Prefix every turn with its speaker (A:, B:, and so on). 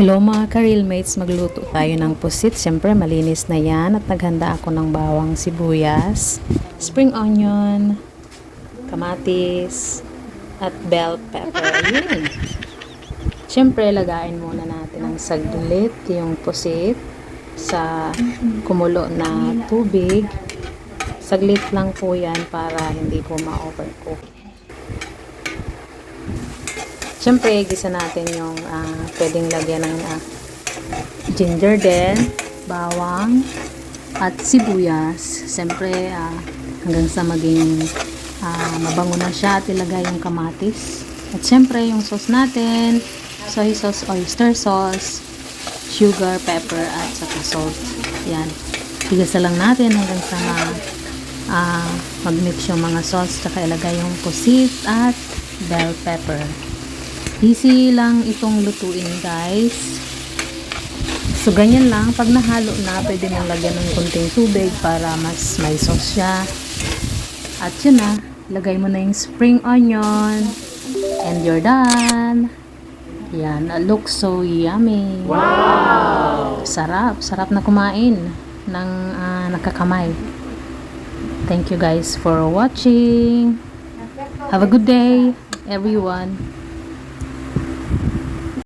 A: Hello mga ka-real mates, magluto tayo ng pusit. Siyempre malinis na yan at naghanda ako ng bawang sibuyas, spring onion, kamatis, at bell pepper. Ayun. Siyempre lagain muna natin ng saglit yung pusit sa kumulo na tubig. Saglit lang po yan para hindi po ma-overcook. Siyempre, gisa natin yung pwedeng lagyan ng ginger din, bawang, at sibuyas. Siyempre, hanggang sa maging mabango na siya at ilagay yung kamatis. At siyempre, yung sauce natin, soy sauce, oyster sauce, sugar, pepper, at saka salt. Yan. Igasa lang natin hanggang sa mag-mix yung mga sauce, saka ilagay yung pusit at bell pepper. Easy lang itong lutuin, guys. So, ganyan lang. Pag nahalo na, pwede mong lagyan ng konting tubig para mas may sauce siya. At yun na. Lagay mo na yung spring onion. And you're done. Yan. It looks so yummy.
B: Wow!
A: Sarap. Sarap na kumain ng nakakamay. Thank you guys for watching. Have a good day, everyone.